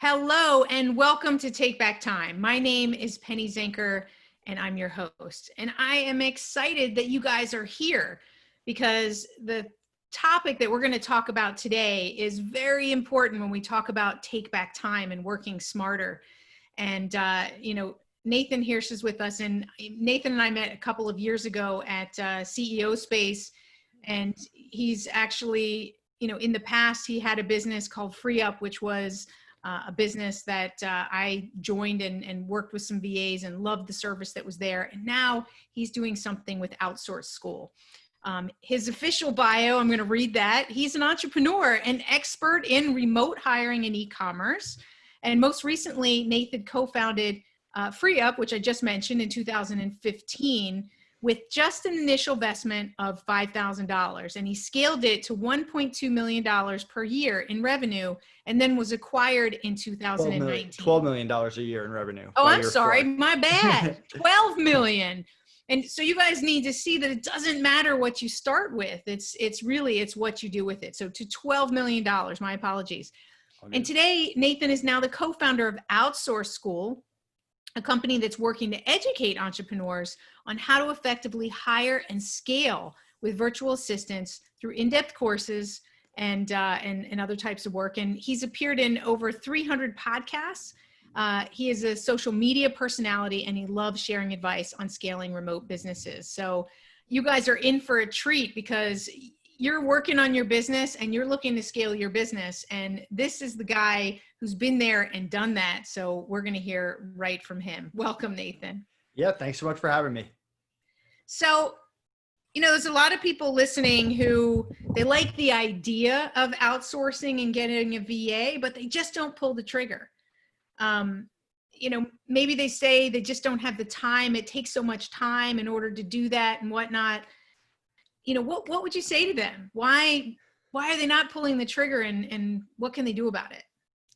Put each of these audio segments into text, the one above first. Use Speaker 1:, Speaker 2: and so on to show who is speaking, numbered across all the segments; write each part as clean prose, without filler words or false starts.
Speaker 1: Hello and welcome to Take Back Time. My name is Penny Zenker and I'm your host. And I am excited that you guys are here because the topic that we're going to talk about today is very important when we talk about take back time and working smarter. And, Nathan Hirsch is with us, and Nathan and I met a couple of years ago at CEO Space. And he's actually, in the past, he had a business called Free Up, which was a business that I joined and worked with some VAs and loved the service that was there. And now he's doing something with Outsource School. His official bio, I'm going to read that. He's an entrepreneur, an expert in remote hiring and e-commerce. And most recently, Nathan co-founded Free Up, which I just mentioned in 2015, with just an initial investment of $5,000. And he scaled it to $1.2 million per year in revenue, and then was acquired in 2019.
Speaker 2: $12 million a year in revenue.
Speaker 1: Oh, I'm sorry. My bad. 12 million. And so you guys need to see that it doesn't matter what you start with. It's what you do with it. So to $12 million, my apologies. Okay. And today, Nathan is now the co-founder of Outsource School, a company that's working to educate entrepreneurs on how to effectively hire and scale with virtual assistants through in-depth courses and other types of work. And he's appeared in over 300 podcasts. He is a social media personality, and he loves sharing advice on scaling remote businesses. So you guys are in for a treat because you're working on your business and you're looking to scale your business. And this is the guy who's been there and done that. So we're going to hear right from him. Welcome, Nathan.
Speaker 2: Yeah, thanks so much for having me.
Speaker 1: So, there's a lot of people listening who they like the idea of outsourcing and getting a VA, but they just don't pull the trigger. Maybe they say they just don't have the time. It takes so much time in order to do that and whatnot. What would you say to them? Why are they not pulling the trigger, and what can they do about it?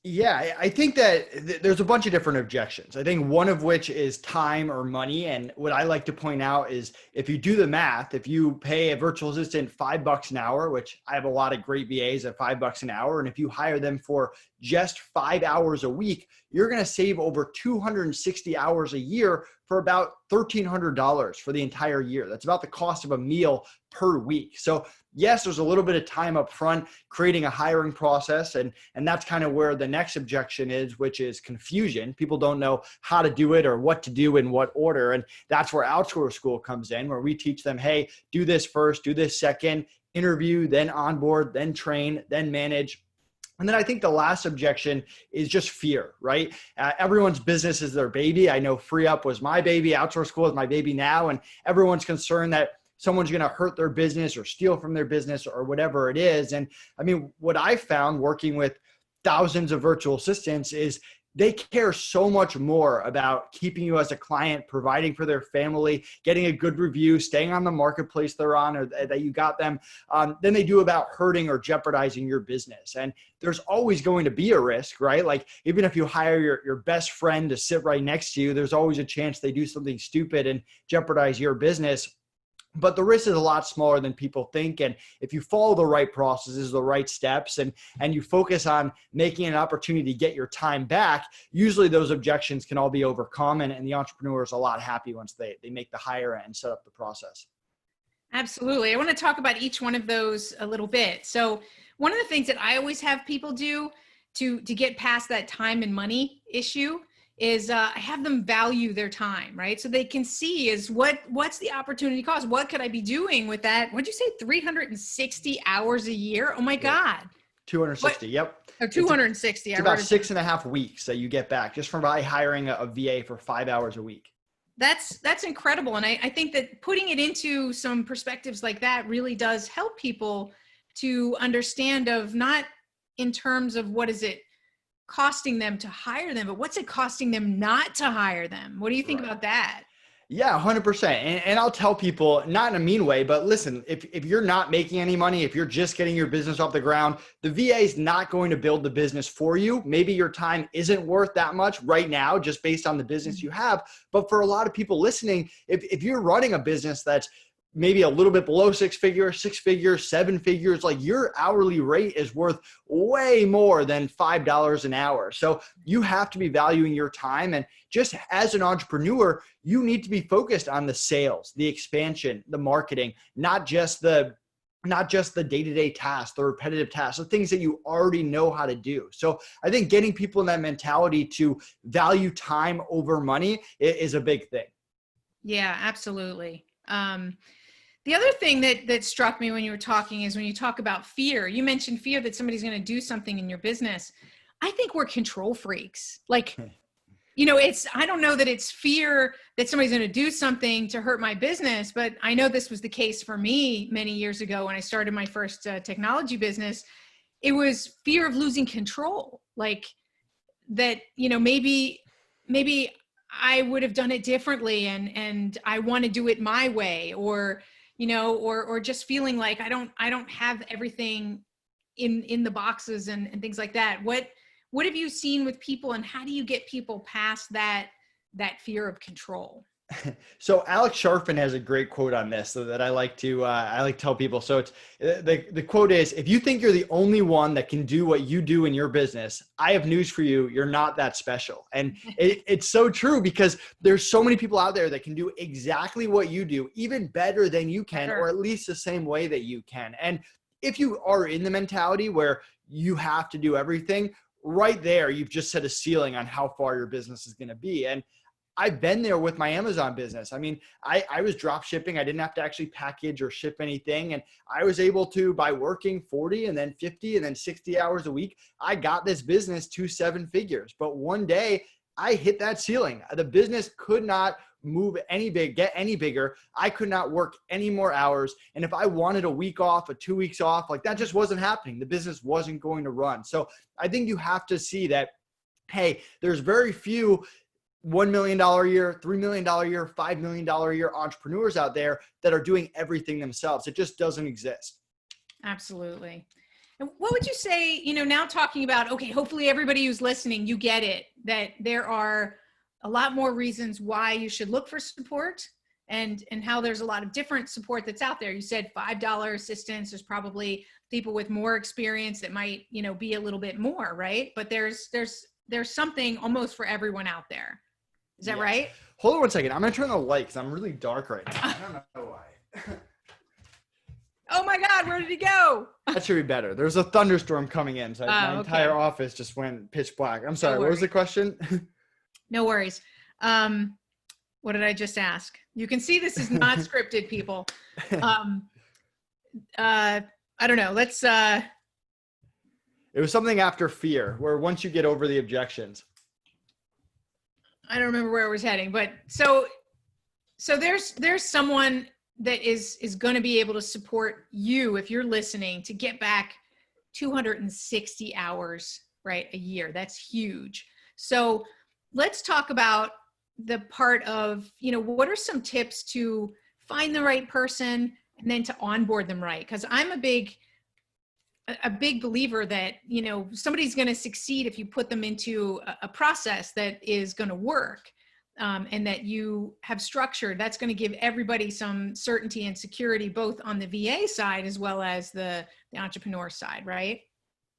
Speaker 2: Yeah, I think that there's a bunch of different objections. I think one of which is time or money. And what I like to point out is if you do the math, if you pay a virtual assistant $5 an hour, which I have a lot of great VAs at $5 an hour. And if you hire them for just 5 hours a week, you're going to save over 260 hours a year for about $1,300 for the entire year. That's about the cost of a meal per week. So yes, there's a little bit of time up front creating a hiring process. And that's kind of where the next objection is, which is confusion. People don't know how to do it or what to do in what order. And that's where Outsource School comes in, where we teach them, hey, do this first, do this second, interview, then onboard, then train, then manage. And then I think the last objection is just fear, right? Everyone's business is their baby. I know Free Up was my baby. Outsource School is my baby now. And everyone's concerned that someone's going to hurt their business or steal from their business or whatever it is. And I mean, what I found working with thousands of virtual assistants is they care so much more about keeping you as a client, providing for their family, getting a good review, staying on the marketplace they're on or that you got them, than they do about hurting or jeopardizing your business. And there's always going to be a risk, right? Like even if you hire your best friend to sit right next to you, there's always a chance they do something stupid and jeopardize your business. But the risk is a lot smaller than people think. And if you follow the right processes, the right steps, and you focus on making an opportunity to get your time back, usually those objections can all be overcome. And the entrepreneur is a lot happy once they make the hire and set up the process.
Speaker 1: Absolutely. I want to talk about each one of those a little bit. So one of the things that I always have people do to get past that time and money issue is I have them value their time, right? So they can see is what's the opportunity cost? What could I be doing with that? What'd you say, 360 hours a year? Oh my God.
Speaker 2: 260, yep.
Speaker 1: Oh, 260.
Speaker 2: It's about 6.5 weeks that you get back just from by hiring a VA for 5 hours a week.
Speaker 1: That's incredible. And I think that putting it into some perspectives like that really does help people to understand of not in terms of what is it costing them to hire them, but what's it costing them not to hire them? What do you think about that?
Speaker 2: Yeah, 100%. And I'll tell people, not in a mean way, but listen, if you're not making any money, if you're just getting your business off the ground, the VA is not going to build the business for you. Maybe your time isn't worth that much right now, just based on the business you have. But for a lot of people listening, if you're running a business that's maybe a little bit below six figures, 7 figures, like your hourly rate is worth way more than $5 an hour. So you have to be valuing your time. And just as an entrepreneur, you need to be focused on the sales, the expansion, the marketing, not just the day-to-day tasks, the repetitive tasks, the things that you already know how to do. So I think getting people in that mentality to value time over money is a big thing.
Speaker 1: Yeah, absolutely. The other thing that struck me when you were talking is when you talk about fear. You mentioned fear that somebody's going to do something in your business. I think we're control freaks. Like, I don't know that it's fear that somebody's going to do something to hurt my business, but I know this was the case for me many years ago when I started my first technology business. It was fear of losing control. Like that, maybe I would have done it differently and I want to do it my way, or just feeling like I don't have everything in the boxes and things like that. What have you seen with people, and how do you get people past that fear of control?
Speaker 2: So Alex Sharfin has a great quote on this that I like to tell people. So it's the quote is, if you think you're the only one that can do what you do in your business, I have news for you. You're not that special. And it's so true, because there's so many people out there that can do exactly what you do, even better than you can,
Speaker 1: Sure.
Speaker 2: or at least the same way that you can. And if you are in the mentality where you have to do everything, right there, you've just set a ceiling on how far your business is going to be. And I've been there with my Amazon business. I mean, I was drop shipping. I didn't have to actually package or ship anything. And I was able to, by working 40 and then 50 and then 60 hours a week, I got this business to 7 figures. But one day I hit that ceiling. The business could not get any bigger. I could not work any more hours. And if I wanted a week off, 2 weeks off, like that just wasn't happening. The business wasn't going to run. So I think you have to see that, hey, there's very few $1 million a year, $3 million a year, $5 million a year entrepreneurs out there that are doing everything themselves. It just doesn't exist.
Speaker 1: Absolutely. And what would you say, now talking about, okay, hopefully everybody who's listening, you get it, that there are a lot more reasons why you should look for support, and how there's a lot of different support that's out there. You said $5 assistance. There's probably people with more experience that might, be a little bit more, right? But there's something almost for everyone out there. Is that right?
Speaker 2: Hold on one second. I'm going to turn the light because I'm really dark right now. I don't know why.
Speaker 1: Oh my God, where did he go?
Speaker 2: That should be better. There's a thunderstorm coming in. So my entire office just went pitch black. I'm sorry. What was the question?
Speaker 1: No worries. What did I just ask? You can see this is not scripted, people. I don't know. Let's. It
Speaker 2: was something after fear, where once you get over the objections.
Speaker 1: I don't remember where I was heading, but so there's someone that is going to be able to support you, if you're listening, to get back 260 hours, right, a year. That's huge. So let's talk about the part of, what are some tips to find the right person and then to onboard them right? Because I'm a big believer that, somebody's going to succeed if you put them into a process that is going to work, and that you have structured. That's going to give everybody some certainty and security, both on the VA side as well as the entrepreneur side, right?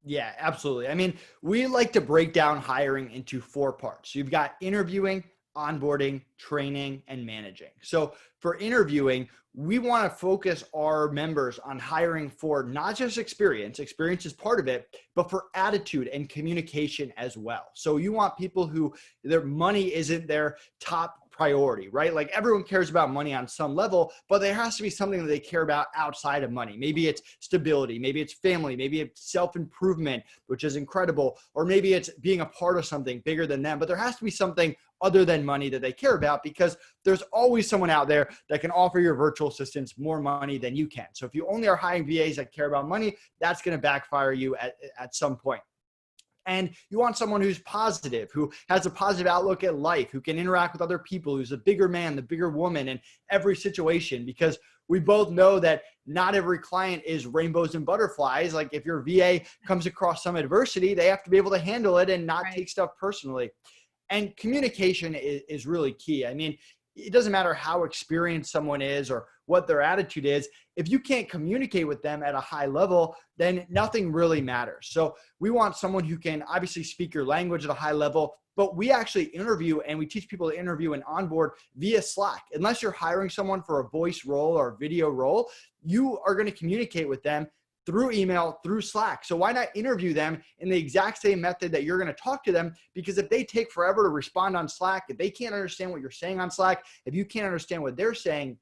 Speaker 2: Yeah, absolutely. I mean, we like to break down hiring into 4 parts. You've got interviewing, onboarding, training, and managing. So for interviewing, we want to focus our members on hiring for not just experience is part of it, but for attitude and communication as well. So you want people who their money isn't their top priority, right? Like everyone cares about money on some level, but there has to be something that they care about outside of money. Maybe it's stability, maybe it's family, maybe it's self-improvement, which is incredible, or maybe it's being a part of something bigger than them, but there has to be something other than money that they care about, because there's always someone out there that can offer your virtual assistants more money than you can. So if you only are hiring VAs that care about money, that's going to backfire you at some point. And you want someone who's positive, who has a positive outlook at life, who can interact with other people, who's a bigger man, the bigger woman in every situation, because we both know that not every client is rainbows and butterflies. Like if your VA comes across some adversity, they have to be able to handle it and not take stuff personally. And communication is really key. I mean, it doesn't matter how experienced someone is or what their attitude is. If you can't communicate with them at a high level, then nothing really matters. So we want someone who can obviously speak your language at a high level, but we actually interview and we teach people to interview and onboard via Slack. Unless you're hiring someone for a voice role or a video role, you are going to communicate with them through email, through Slack. So why not interview them in the exact same method that you're going to talk to them? Because if they take forever to respond on Slack, if they can't understand what you're saying on Slack, if you can't understand what they're saying,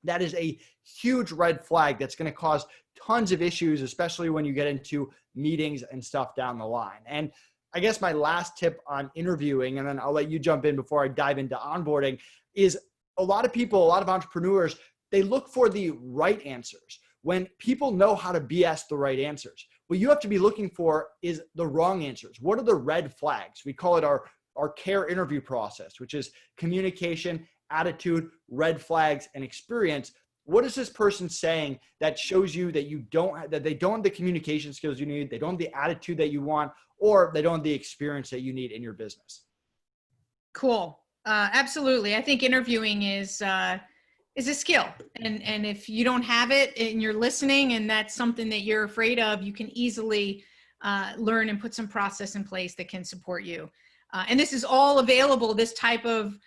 Speaker 2: that is a huge red flag that's going to cause tons of issues, especially when you get into meetings and stuff down the line. And I guess my last tip on interviewing, and then I'll let you jump in before I dive into onboarding, is a lot of people, a lot of entrepreneurs, they look for the right answers when people know how to BS the right answers. What you have to be looking for is the wrong answers. What are the red flags? We call it our CARE interview process, which is communication, attitude, red flags, and experience. What is this person saying that shows you that that they don't have the communication skills you need, they don't have the attitude that you want, or they don't have the experience that you need in your business?
Speaker 1: Cool. Absolutely. I think interviewing is a skill. And if you don't have it and you're listening and that's something that you're afraid of, you can easily learn and put some process in place that can support you. And this is all available. This type of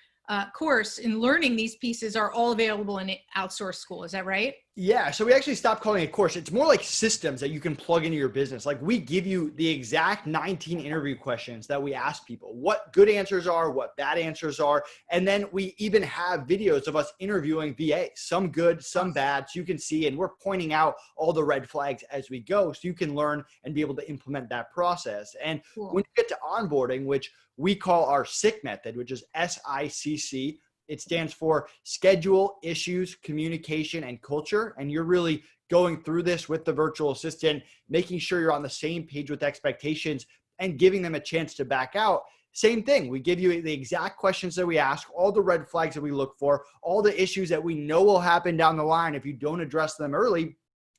Speaker 1: course in learning these pieces are all available in Outsource School. Is that right?
Speaker 2: Yeah. So we actually stopped calling it a course. It's more like systems that you can plug into your business. Like we give you the exact 19 interview questions that we ask people, what good answers are, what bad answers are. And then we even have videos of us interviewing VAs, some good, some bad. So you can see, and we're pointing out all the red flags as we go. So you can learn and be able to implement that process. And
Speaker 1: Cool.
Speaker 2: when you get to onboarding, which we call our SICK method, which is SICC, it stands for schedule, issues, communication, and culture. And you're really going through this with the virtual assistant, making sure you're on the same page with expectations and giving them a chance to back out. Same thing. We give you the exact questions that we ask, all the red flags that we look for, all the issues that we know will happen down the line if you don't address them early.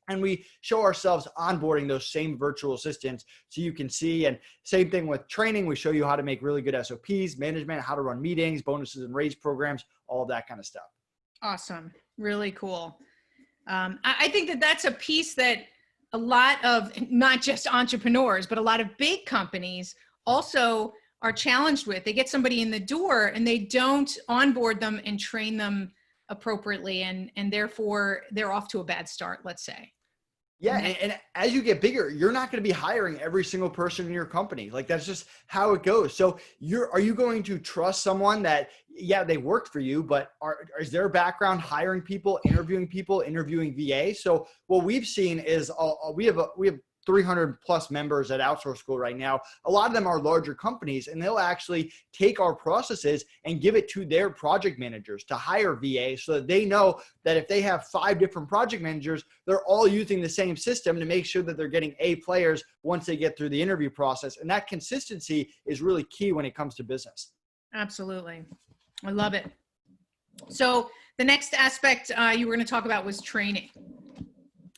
Speaker 2: And we show ourselves onboarding those same virtual assistants so you can see. And same thing with training. We show you how to make really good SOPs, management, how to run meetings, bonuses and raise programs, all of that kind of stuff.
Speaker 1: Awesome. Really cool. I think that that's a piece that a lot of, not just entrepreneurs, but a lot of big companies also are challenged with. They get somebody in the door and they don't onboard them and train them appropriately. And therefore they're off to a bad start, let's say.
Speaker 2: Yeah. And as you get bigger, you're not going to be hiring every single person in your company. Like that's just how it goes. So are you going to trust someone that, yeah, they worked for you, but is their background hiring people, interviewing VA? So what we've seen is we have 300 plus members at Outsource School right now. A lot of them are larger companies, and they'll actually take our processes and give it to their project managers to hire VA so that they know that if they have 5 different project managers, they're all using the same system to make sure that they're getting A players once they get through the interview process. And that consistency is really key when it comes to business.
Speaker 1: Absolutely. I love it. So the next aspect you were going to talk about was training.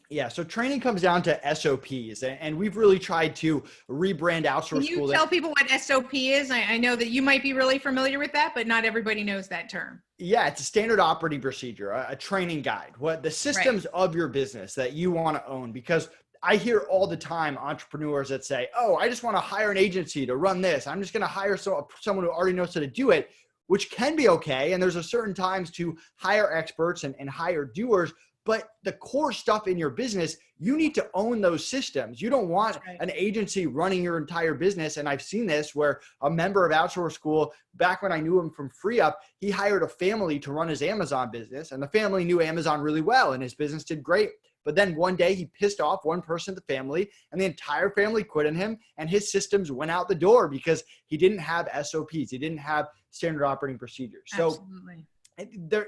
Speaker 2: Yeah, so training comes down to SOPs, and we've really tried to rebrand Outsource School.
Speaker 1: Can you tell people what SOP is? I know that you might be really familiar with that, but not everybody knows that term.
Speaker 2: Yeah, it's a standard operating procedure, a training guide, what the systems of your business that you want to own. Because I hear all the time entrepreneurs that say, oh, I just want to hire an agency to run this. I'm just going to hire someone who already knows how to do it, which can be okay. And there's a certain times to hire experts and hire doers. But the core stuff in your business, you need to own those systems. You don't want an agency running your entire business. And I've seen this where a member of Outsource School, back when I knew him from FreeUp, he hired a family to run his Amazon business. And the family knew Amazon really well and his business did great. But then one day he pissed off one person in the family and the entire family quit on him and his systems went out the door because he didn't have SOPs. He didn't have standard operating procedures.
Speaker 1: Absolutely.
Speaker 2: So they're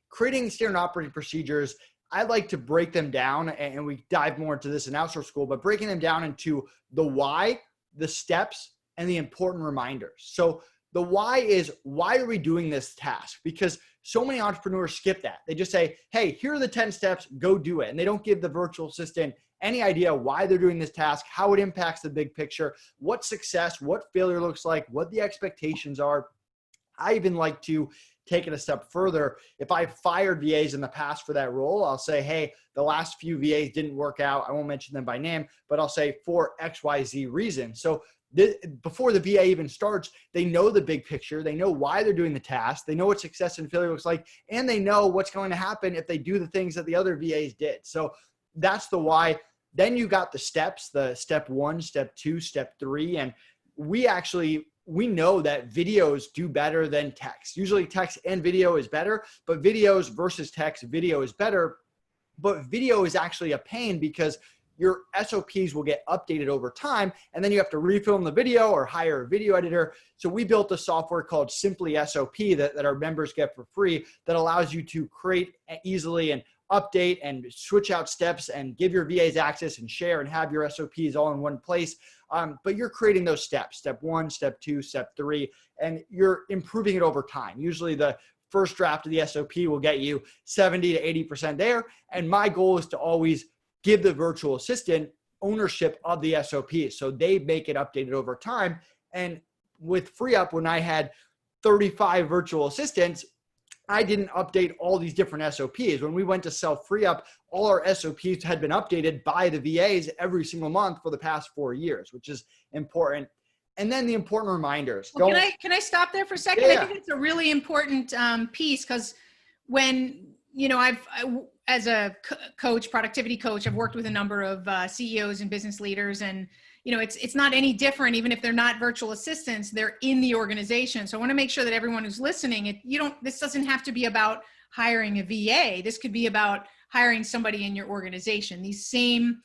Speaker 2: creating standard operating procedures. I like to break them down, and we dive more into this in Outsource School, but breaking them down into the why, the steps, and the important reminders. So the why is, why are we doing this task? Because so many entrepreneurs skip that. They just say, hey, here are the 10 steps, go do it. And they don't give the virtual assistant any idea why they're doing this task, how it impacts the big picture, what success, what failure looks like, what the expectations are. I even like to take it a step further. If I fired VAs in the past for that role, I'll say, hey, the last few VAs didn't work out. I won't mention them by name, but I'll say for XYZ reason. So before the VA even starts, they know the big picture. They know why they're doing the task. They know what success and failure looks like, and they know what's going to happen if they do the things that the other VAs did. So that's the why. Then you got the steps, the step 1, step 2, step 3. And we know that videos do better than text. Usually text and video is better, but videos versus text, video is better. But video is actually a pain because your SOPs will get updated over time, and then you have to refilm the video or hire a video editor. So we built a software called Simply SOP that our members get for free that allows you to create easily and update and switch out steps and give your VAs access and share and have your SOPs all in one place. But you're creating those steps, step 1, step 2, step 3, and you're improving it over time. Usually the first draft of the SOP will get you 70 to 80% there. And my goal is to always give the virtual assistant ownership of the SOP so they make it updated over time. And with FreeUp, when I had 35 virtual assistants, I didn't update all these different SOPs. When we went to sell FreeUp, all our SOPs had been updated by the VAs every single month for the past 4 years, which is important. And then the important reminders.
Speaker 1: Well, can I stop there for a second?
Speaker 2: Yeah.
Speaker 1: I think it's a really important piece, because when, as a coach, productivity coach, I've worked with a number of CEOs and business leaders, and it's not any different. Even if they're not virtual assistants, they're in the organization. So I want to make sure that everyone who's listening, this doesn't have to be about hiring a VA. This could be about hiring somebody in your organization. These same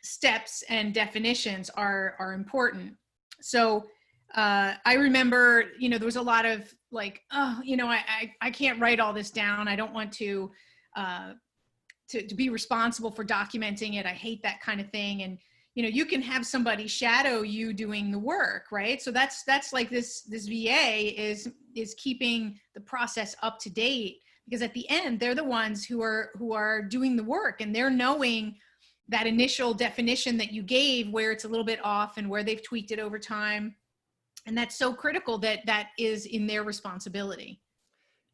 Speaker 1: steps and definitions are important. So I remember, there was a lot of like, I can't write all this down. I don't want to be responsible for documenting it. I hate that kind of thing. And you can have somebody shadow you doing the work, right? So that's like this VA is keeping the process up to date, because at the end, they're the ones who are doing the work, and they're knowing that initial definition that you gave where it's a little bit off and where they've tweaked it over time. And that's so critical that is in their responsibility.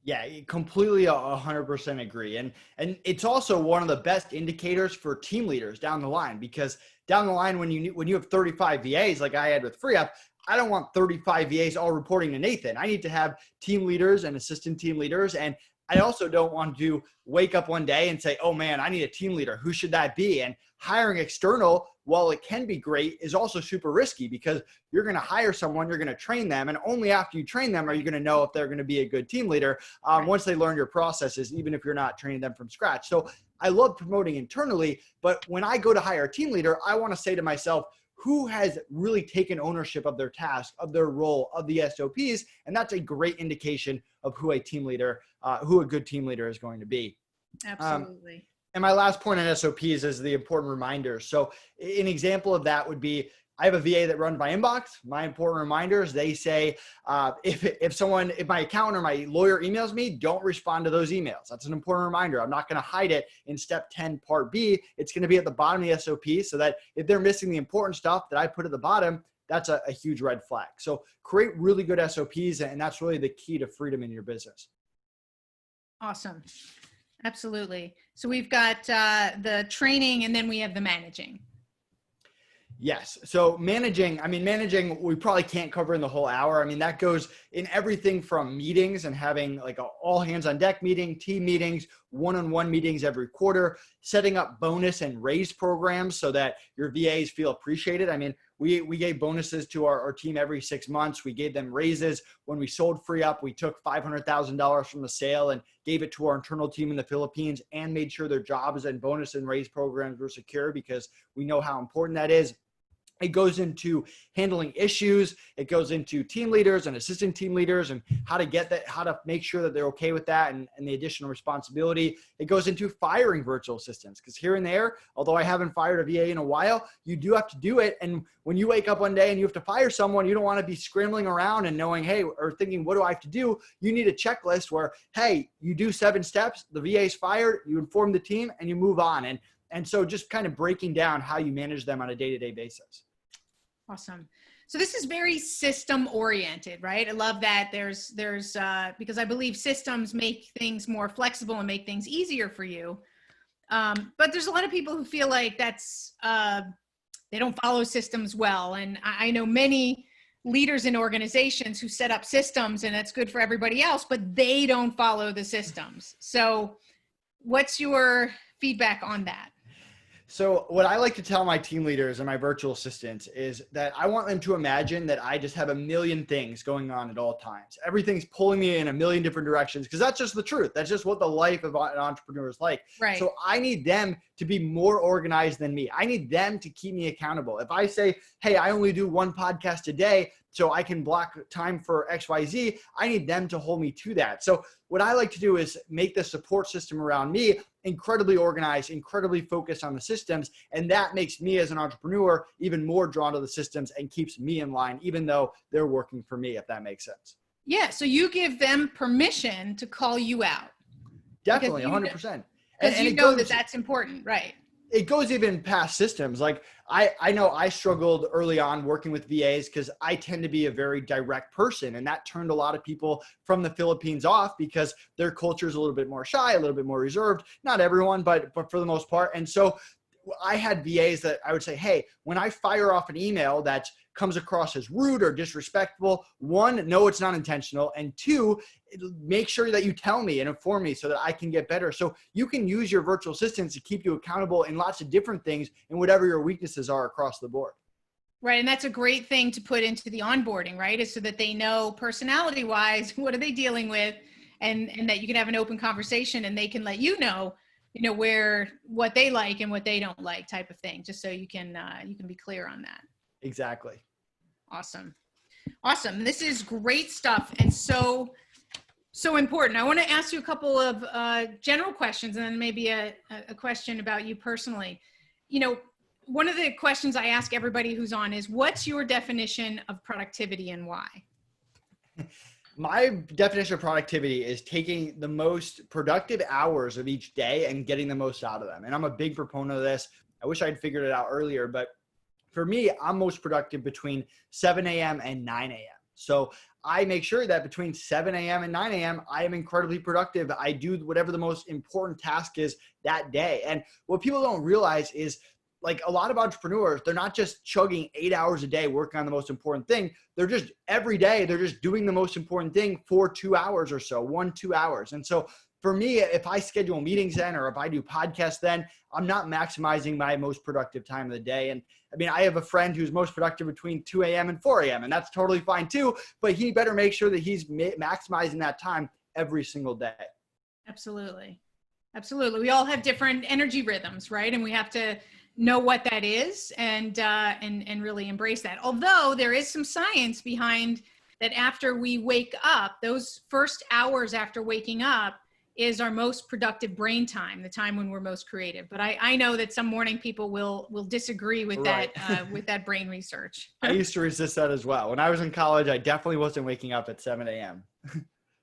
Speaker 2: Yeah, completely 100% agree. And it's also one of the best indicators for team leaders down the line, because down the line, when you have 35 VAs like I had with FreeUp, I don't want 35 VAs all reporting to Nathan. I need to have team leaders and assistant team leaders. And I also don't want to wake up one day and say, oh man, I need a team leader. Who should that be? And hiring external, while it can be great, is also super risky, because you're going to hire someone, you're going to train them, and only after you train them are you going to know if they're going to be a good team leader once they learn your processes, even if you're not training them from scratch. So I love promoting internally, but when I go to hire a team leader, I want to say to myself, who has really taken ownership of their task, of their role, of the SOPs? And that's a great indication of who a good team leader is going to be.
Speaker 1: Absolutely.
Speaker 2: And my last point on SOPs is the important reminders. So an example of that would be, I have a VA that runs my inbox. My important reminders, they say, if my accountant or my lawyer emails me, don't respond to those emails. That's an important reminder. I'm not going to hide it in step 10, part B. It's going to be at the bottom of the SOP, so that if they're missing the important stuff that I put at the bottom, that's a huge red flag. So create really good SOPs, and that's really the key to freedom in your business.
Speaker 1: Awesome. Absolutely. So we've got the training, and then we have the managing.
Speaker 2: Yes. So managing, we probably can't cover in the whole hour. That goes in everything from meetings and having like all hands on deck meeting, team meetings, one-on-one meetings every quarter, setting up bonus and raise programs so that your VAs feel appreciated. We gave bonuses to our team every 6 months. We gave them raises. When we sold FreeUp, we took $500,000 from the sale and gave it to our internal team in the Philippines, and made sure their jobs and bonus and raise programs were secure, because we know how important that is. It goes into handling issues. It goes into team leaders and assistant team leaders and how to make sure that they're okay with that and the additional responsibility. It goes into firing virtual assistants, because here and there, although I haven't fired a VA in a while, you do have to do it. And when you wake up one day and you have to fire someone, you don't want to be scrambling around and knowing, hey, or thinking, what do I have to do? You need a checklist where, hey, you do 7 steps, the VA is fired, you inform the team, and you move on. And so just kind of breaking down how you manage them on a day-to-day basis.
Speaker 1: Awesome. So this is very system oriented, right? I love that there's because I believe systems make things more flexible and make things easier for you. But there's a lot of people who feel like that's, they don't follow systems well. And I know many leaders in organizations who set up systems and that's good for everybody else, but they don't follow the systems. So what's your feedback on that?
Speaker 2: So what I like to tell my team leaders and my virtual assistants is that I want them to imagine that I just have a million things going on at all times. Everything's pulling me in a million different directions because that's just the truth. That's just what the life of an entrepreneur is like.
Speaker 1: Right.
Speaker 2: So I need them to be more organized than me. I need them to keep me accountable. If I say, hey, I only do one podcast a day, so I can block time for XYZ, I need them to hold me to that. So what I like to do is make the support system around me incredibly organized, incredibly focused on the systems. And that makes me as an entrepreneur even more drawn to the systems and keeps me in line, even though they're working for me, if that makes sense.
Speaker 1: Yeah. So you give them permission to call you out.
Speaker 2: Definitely, 100%.
Speaker 1: Because you know that that's important, right?
Speaker 2: It goes even past systems. Like I know I struggled early on working with VAs because I tend to be a very direct person, and that turned a lot of people from the Philippines off because their culture is a little bit more shy, a little bit more reserved. Not everyone, but for the most part. And so I had VAs that I would say, hey, when I fire off an email that comes across as rude or disrespectful, one, no, it's not intentional. And two, make sure that you tell me and inform me so that I can get better. So you can use your virtual assistants to keep you accountable in lots of different things and whatever your weaknesses are across the board.
Speaker 1: Right. And that's a great thing to put into the onboarding, right? Is so that they know personality wise, what are they dealing with, and that you can have an open conversation and they can let you know what they like and what they don't like type of thing, just so you can be clear on that.
Speaker 2: Exactly.
Speaker 1: Awesome. This is great stuff. And so important. I want to ask you a couple of general questions and then maybe a question about you personally. One of the questions I ask everybody who's on is, what's your definition of productivity and why?
Speaker 2: My definition of productivity is taking the most productive hours of each day and getting the most out of them. And I'm a big proponent of this. I wish I'd figured it out earlier, but for me, I'm most productive between 7 a.m. and 9 a.m. So I make sure that between 7 a.m. and 9 a.m., I am incredibly productive. I do whatever the most important task is that day. And what people don't realize is, like, a lot of entrepreneurs, they're not just chugging 8 hours a day working on the most important thing. They're just every day, they're just doing the most important thing for 2 hours or so, 1-2 hours. And so for me, if I schedule meetings then, or if I do podcasts then, I'm not maximizing my most productive time of the day. And I mean, I have a friend who's most productive between 2 a.m. and 4 a.m. and that's totally fine too, but he better make sure that he's maximizing that time every single day.
Speaker 1: Absolutely. We all have different energy rhythms, right? And we have to know what that is and really embrace that. Although there is some science behind that. After we wake up, those first hours after waking up is our most productive brain time, the time when we're most creative. But I know that some morning people will disagree with
Speaker 2: Right.
Speaker 1: that with that brain research.
Speaker 2: I used to resist that as well. When I was in college, I definitely wasn't waking up at 7 a.m.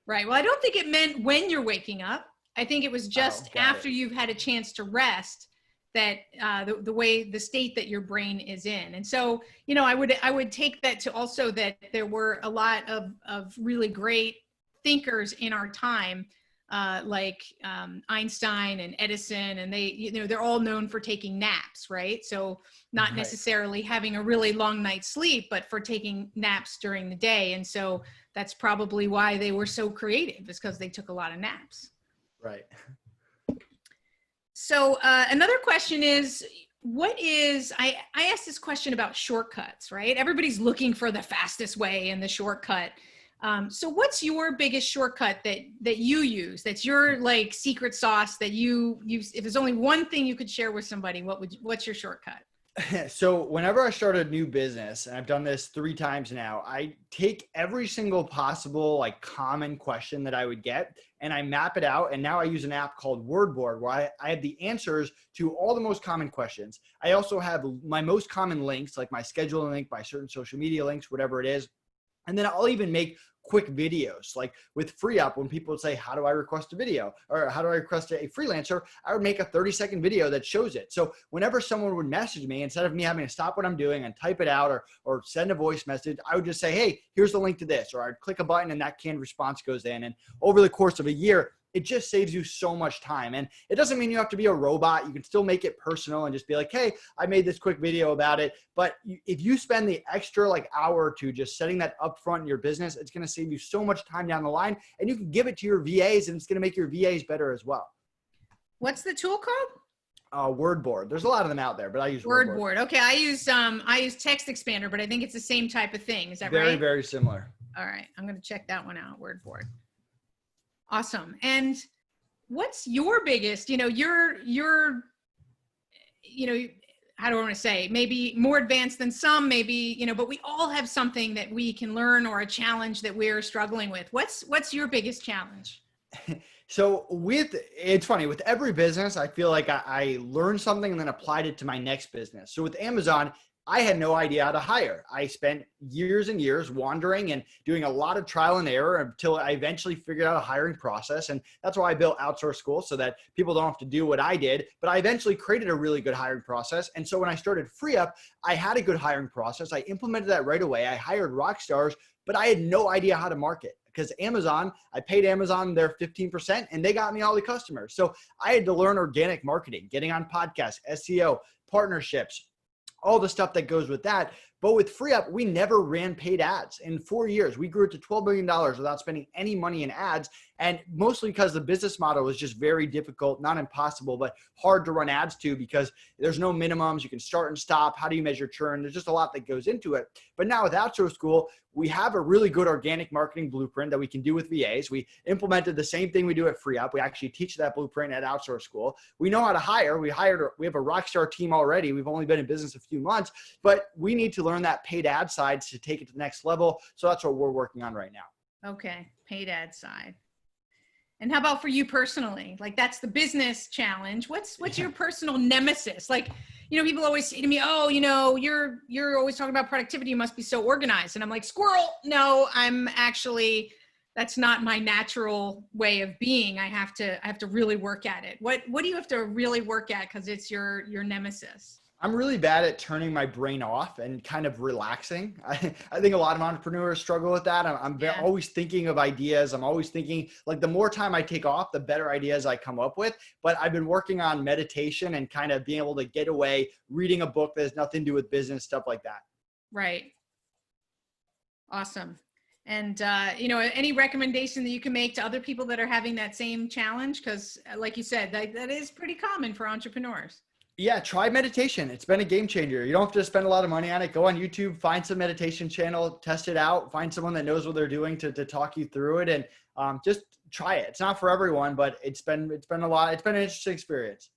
Speaker 1: Right. Well, I don't think it meant when you're waking up. I think it was just after you've had a chance to rest, that the state that your brain is in. And so, I would take that to also that there were a lot of really great thinkers in our time, like Einstein and Edison, and they're all known for taking naps, right? So not
Speaker 2: Right.
Speaker 1: necessarily having a really long night's sleep, but for taking naps during the day. And so that's probably why they were so creative, is because they took a lot of naps.
Speaker 2: Right.
Speaker 1: So another question is, I asked this question about shortcuts, right? Everybody's looking for the fastest way and the shortcut. So what's your biggest shortcut that you use? That's your like secret sauce that you use. If there's only one thing you could share with somebody, what's your shortcut?
Speaker 2: So whenever I start a new business, and I've done this 3 times now, I take every single possible like common question that I would get and I map it out. And now I use an app called Wordboard where I have the answers to all the most common questions. I also have my most common links, like my scheduling link, my certain social media links, whatever it is. And then I'll even make quick videos. Like with FreeUp, when people would say, how do I request a video? Or how do I request a freelancer? I would make a 30-second video that shows it. So whenever someone would message me, instead of me having to stop what I'm doing and type it out or send a voice message, I would just say, hey, here's the link to this. Or I'd click a button and that canned response goes in. And over the course of a year, it just saves you so much time. And it doesn't mean you have to be a robot. You can still make it personal and just be like, hey, I made this quick video about it. But if you spend the extra like hour or two just setting that up front in your business, it's going to save you so much time down the line, and you can give it to your VAs, and it's going to make your VAs better as well.
Speaker 1: What's the tool called?
Speaker 2: WordBoard. There's a lot of them out there, but I use WordBoard.
Speaker 1: Okay. I use Text Expander, but I think it's the same type of thing. Is that right?
Speaker 2: Very, very similar.
Speaker 1: All right. I'm going to check that one out. WordBoard. Awesome. And what's your biggest, how do I want to say, maybe more advanced than some, maybe, but we all have something that we can learn or a challenge that we're struggling with. What's your biggest challenge?
Speaker 2: So it's funny, with every business, I feel like I learned something and then applied it to my next business. So with Amazon, I had no idea how to hire. I spent years and years wandering and doing a lot of trial and error until I eventually figured out a hiring process. And that's why I built Outsource School, so that people don't have to do what I did. But I eventually created a really good hiring process. And so when I started FreeUp, I had a good hiring process. I implemented that right away. I hired rock stars, but I had no idea how to market. Because I paid Amazon their 15% and they got me all the customers. So I had to learn organic marketing, getting on podcasts, SEO, partnerships, all the stuff that goes with that. But with FreeUp, we never ran paid ads. In 4 years, we grew to $12 million without spending any money in ads. And mostly because the business model was just very difficult, not impossible, but hard to run ads to, because there's no minimums. You can start and stop. How do you measure churn? There's just a lot that goes into it. But now with Outsource School, we have a really good organic marketing blueprint that we can do with VAs. We implemented the same thing we do at FreeUp. We actually teach that blueprint at Outsource School. We know how to hire. We have a rockstar team already. We've only been in business a few months, but we need to learn that paid ad side to take it to the next level. So that's what we're working on right now.
Speaker 1: Okay. Paid ad side. And how about for you personally? Like, that's the business challenge. What's your personal nemesis? Like, people always say to me, oh, you're always talking about productivity. You must be so organized. And I'm like, squirrel. No, that's not my natural way of being. I have to really work at it. What do you have to really work at? 'Cause it's your nemesis.
Speaker 2: I'm really bad at turning my brain off and kind of relaxing. I think a lot of entrepreneurs struggle with that. I'm always thinking of ideas. I'm always thinking, like, the more time I take off, the better ideas I come up with. But I've been working on meditation and kind of being able to get away, reading a book that has nothing to do with business, stuff like that.
Speaker 1: Right. Awesome. And, any recommendation that you can make to other people that are having that same challenge? Because like you said, that is pretty common for entrepreneurs.
Speaker 2: Yeah, try meditation. It's been a game changer. You don't have to spend a lot of money on it. Go on YouTube, find some meditation channel, test it out, find someone that knows what they're doing to talk you through it, and just try it. It's not for everyone, but it's been an interesting experience.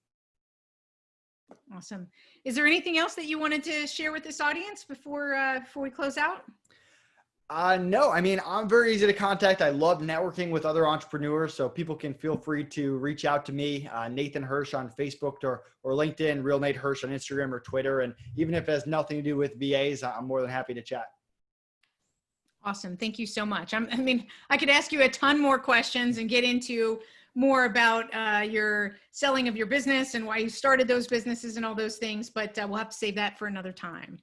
Speaker 1: Awesome. Is there anything else that you wanted to share with this audience before we close out?
Speaker 2: No, I'm very easy to contact. I love networking with other entrepreneurs, so people can feel free to reach out to me, Nathan Hirsch on Facebook or LinkedIn, Real Nate Hirsch on Instagram or Twitter. And even if it has nothing to do with VAs, I'm more than happy to chat.
Speaker 1: Awesome. Thank you so much. I could ask you a ton more questions and get into more about your selling of your business and why you started those businesses and all those things, but we'll have to save that for another time.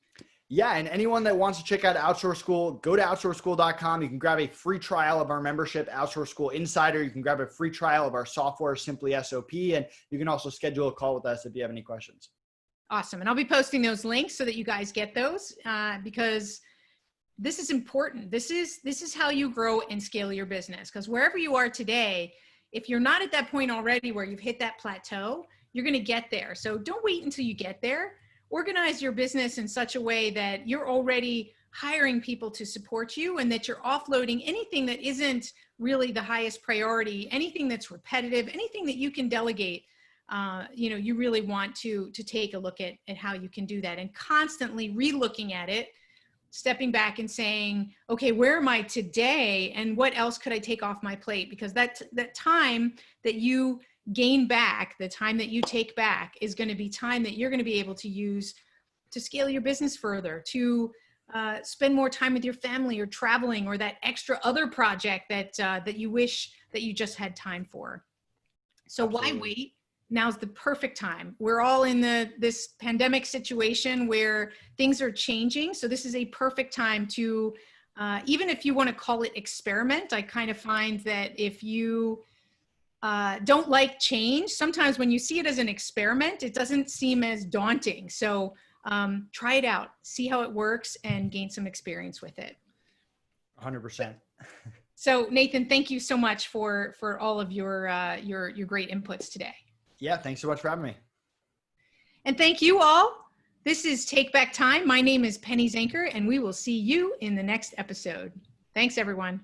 Speaker 2: Yeah, and anyone that wants to check out Outsource School, go to outsourceschool.com. You can grab a free trial of our membership, Outsource School Insider. You can grab a free trial of our software, Simply SOP, and you can also schedule a call with us if you have any questions.
Speaker 1: Awesome. And I'll be posting those links so that you guys get those because this is important. This is how you grow and scale your business, because wherever you are today, if you're not at that point already where you've hit that plateau, you're going to get there. So don't wait until you get there. Organize your business in such a way that you're already hiring people to support you and that you're offloading anything that isn't really the highest priority, anything that's repetitive, anything that you can delegate. You really want to take a look at how you can do that and constantly re-looking at it, stepping back and saying, okay, where am I today and what else could I take off my plate? Because that time that you gain back, the time that you take back is going to be time that you're going to be able to use to scale your business further, to spend more time with your family or traveling or that extra other project that you wish that you just had time for. So
Speaker 2: Absolutely.
Speaker 1: why wait? Now's the perfect time. We're all in this pandemic situation where things are changing. So this is a perfect time to, even if you want to call it experiment, I kind of find that if you don't like change, sometimes when you see it as an experiment, it doesn't seem as daunting. So try it out, see how it works, and gain some experience with it.
Speaker 2: 100%.
Speaker 1: So Nathan, thank you so much for all of your great inputs today.
Speaker 2: Yeah, thanks so much for having me.
Speaker 1: And thank you all. This is Take Back Time. My name is Penny Zenker, and we will see you in the next episode. Thanks, everyone.